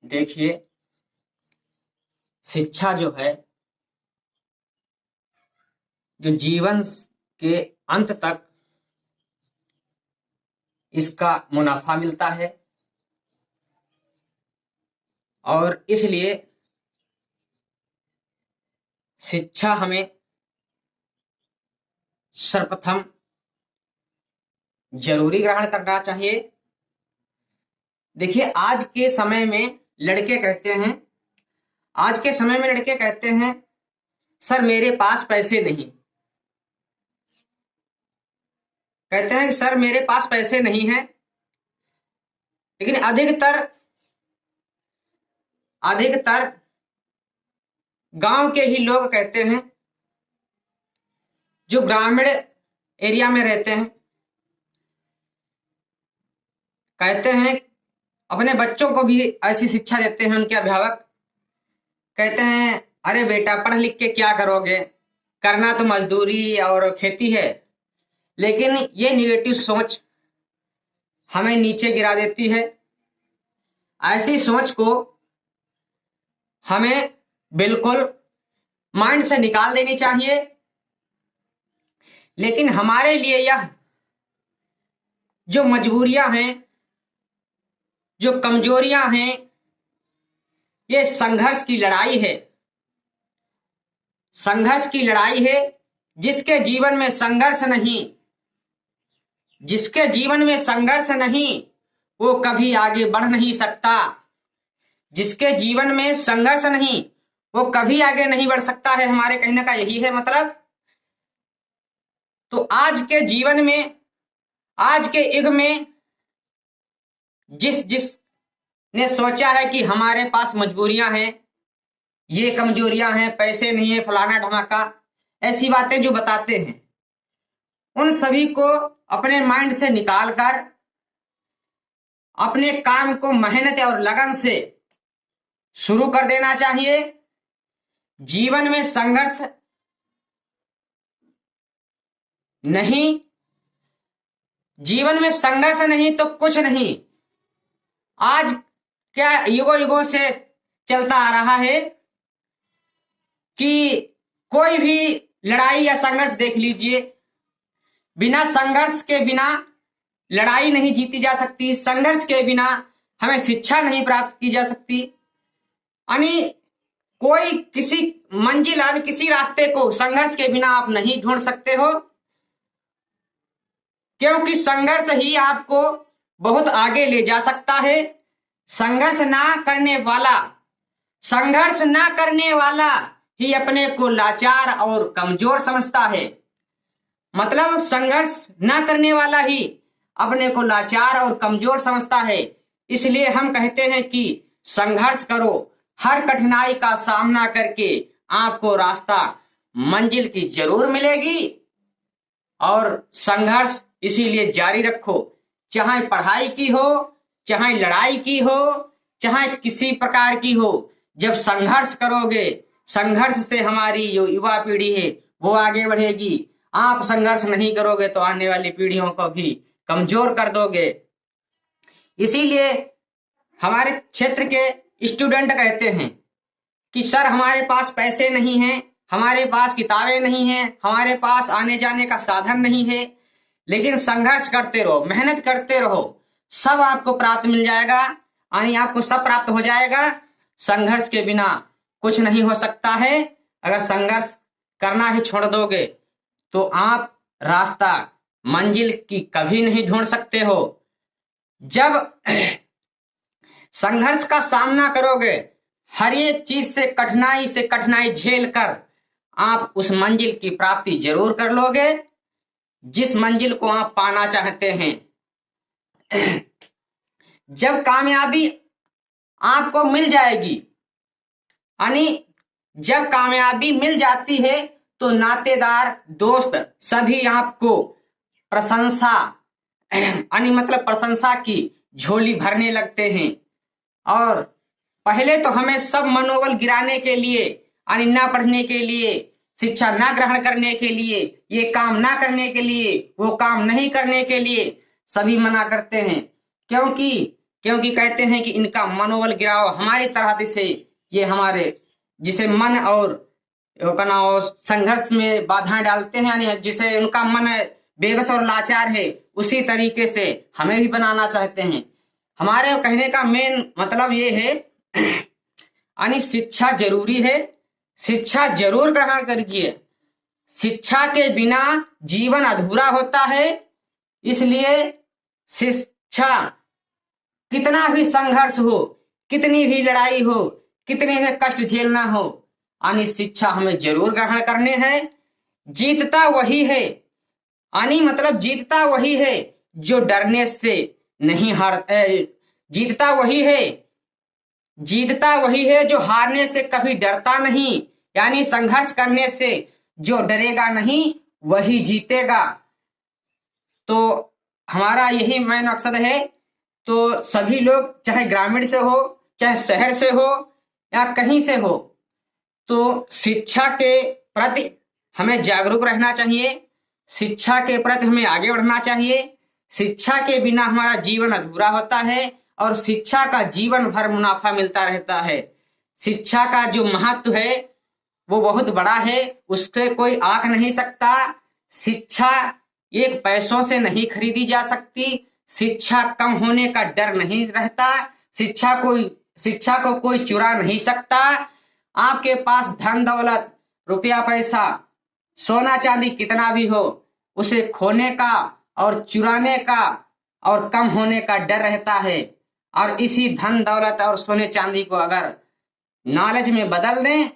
देखिए, शिक्षा जो है, जो जीवन के अंत तक इसका मुनाफा मिलता है और इसलिए शिक्षा हमें सर्वप्रथम जरूरी ग्रहण करना चाहिए। देखिए, आज के समय में लड़के कहते हैं सर मेरे पास पैसे नहीं। कहते हैं कि सर मेरे पास पैसे नहीं हैं, लेकिन अधिकतर गांव के ही लोग कहते हैं, जो ग्रामीण एरिया में रहते हैं, कहते हैं अपने बच्चों को भी ऐसी शिक्षा देते हैं। उनके अभिभावक कहते हैं अरे बेटा पढ़ लिख के क्या करोगे, करना तो मजदूरी और खेती है। लेकिन ये निगेटिव सोच हमें नीचे गिरा देती है। ऐसी सोच को हमें बिल्कुल माइंड से निकाल देनी चाहिए। लेकिन हमारे लिए यह जो मजबूरियां हैं, जो कमजोरियां हैं, ये संघर्ष की लड़ाई है। संघर्ष की लड़ाई है। जिसके जीवन में संघर्ष नहीं, वो कभी आगे बढ़ नहीं सकता। जिसके जीवन में संघर्ष नहीं, वो कभी आगे नहीं बढ़ सकता है। हमारे कहने का यही है मतलब। तो आज के जीवन में, आज के युग में जिस ने सोचा है कि हमारे पास मजबूरियां हैं, ये कमजोरियां हैं, पैसे नहीं है, फलाना ढमाका, ऐसी बातें जो बताते हैं, उन सभी को अपने माइंड से निकालकर अपने काम को मेहनत और लगन से शुरू कर देना चाहिए। जीवन में संघर्ष नहीं तो कुछ नहीं। आज क्या युगों से चलता आ रहा है कि कोई भी लड़ाई या संघर्ष देख लीजिए, बिना संघर्ष के बिना लड़ाई नहीं जीती जा सकती। संघर्ष के बिना हमें शिक्षा नहीं प्राप्त की जा सकती। यानी कोई किसी मंजिल और किसी रास्ते को संघर्ष के बिना आप नहीं ढूंढ सकते हो, क्योंकि संघर्ष ही आपको बहुत आगे ले जा सकता है। संघर्ष ना करने वाला ही अपने को लाचार और कमजोर समझता है। मतलब संघर्ष ना करने वाला ही अपने को लाचार और कमजोर समझता है। इसलिए हम कहते हैं कि संघर्ष करो, हर कठिनाई का सामना करके आपको रास्ता मंजिल की जरूर मिलेगी। और संघर्ष इसीलिए जारी रखो, चाहे पढ़ाई की हो, चाहे लड़ाई की हो, चाहे किसी प्रकार की हो। जब संघर्ष करोगे, संघर्ष से हमारी जो युवा पीढ़ी है वो आगे बढ़ेगी। आप संघर्ष नहीं करोगे तो आने वाली पीढ़ियों को भी कमजोर कर दोगे। इसीलिए हमारे क्षेत्र के स्टूडेंट कहते हैं कि सर हमारे पास पैसे नहीं हैं, हमारे पास किताबें नहीं हैं, हमारे पास आने जाने का साधन नहीं है, लेकिन संघर्ष करते रहो, मेहनत करते रहो, सब आपको प्राप्त मिल जाएगा। यानी आपको सब प्राप्त हो जाएगा। संघर्ष के बिना कुछ नहीं हो सकता है। अगर संघर्ष करना ही छोड़ दोगे तो आप रास्ता मंजिल की कभी नहीं ढूंढ सकते हो। जब संघर्ष का सामना करोगे, हर एक चीज से कठिनाई झेल कर आप उस मंजिल की प्राप्ति जरूर कर लोगे, जिस मंजिल को आप पाना चाहते हैं। जब कामयाबी आपको मिल जाएगी, यानी जब कामयाबी मिल जाती है तो नातेदार, दोस्त सभी आपको प्रशंसा की झोली भरने लगते हैं। और पहले तो हमें सब मनोबल गिराने के लिए, यानी ना पढ़ने के लिए, शिक्षा ना ग्रहण करने के लिए, ये काम ना करने के लिए, वो काम नहीं करने के लिए सभी मना करते हैं। क्योंकि क्योंकि कहते हैं कि इनका मनोबल गिराओ हमारी तरह से ये हमारे जिसे मन और संघर्ष में बाधाएं डालते हैं, यानी जिसे उनका मन बेबस और लाचार है, उसी तरीके से हमें भी बनाना चाहते हैं। हमारे कहने का मेन मतलब ये है यानी शिक्षा जरूरी है, शिक्षा जरूर ग्रहण करिए। शिक्षा के बिना जीवन अधूरा होता है, इसलिए शिक्षा कितना भी संघर्ष हो, कितनी भी लड़ाई हो, कितने भी कष्ट झेलना हो, यानी शिक्षा हमें जरूर ग्रहण करने हैं। जीतता वही है, यानी मतलब जीतता वही है जो डरने से नहीं हारता, जीतता वही है जो हारने से कभी डरता नहीं, यानी संघर्ष करने से जो डरेगा नहीं वही जीतेगा। तो हमारा यही मेन मकसद है। तो सभी लोग चाहे ग्रामीण से हो, चाहे शहर से हो या कहीं से हो, तो शिक्षा के प्रति हमें जागरूक रहना चाहिए, शिक्षा के प्रति हमें आगे बढ़ना चाहिए। शिक्षा के बिना हमारा जीवन अधूरा होता है और शिक्षा का जीवन भर मुनाफा मिलता रहता है। शिक्षा का जो महत्व है वो बहुत बड़ा है, उसके कोई आंक नहीं सकता। शिक्षा एक पैसों से नहीं खरीदी जा सकती, शिक्षा कम होने का डर नहीं रहता, शिक्षा को कोई चुरा नहीं सकता। आपके पास धन दौलत, रुपया पैसा, सोना चांदी कितना भी हो, उसे खोने का और चुराने का और कम होने का डर रहता है। और इसी धन दौलत और सोने चांदी को अगर नॉलेज में बदल दें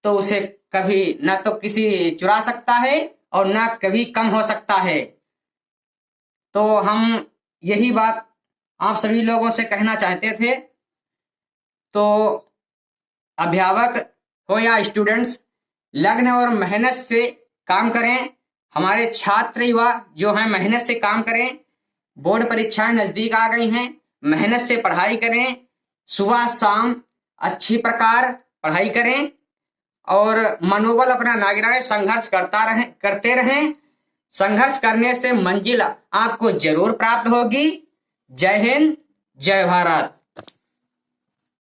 तो उसे कभी न तो किसी चुरा सकता है और न कभी कम हो सकता है। तो हम यही बात आप सभी लोगों से कहना चाहते थे। तो अध्यापक हो या स्टूडेंट्स, लगन और मेहनत से काम करें। हमारे छात्र युवा जो हैं मेहनत से काम करें। बोर्ड परीक्षाएं नजदीक आ गई हैं, मेहनत से पढ़ाई करें, सुबह शाम अच्छी प्रकार पढ़ाई करें और मनोबल अपना ना गिराएं, संघर्ष करते रहें। संघर्ष करने से मंजिल आपको जरूर प्राप्त होगी। जय हिंद, जय भारत।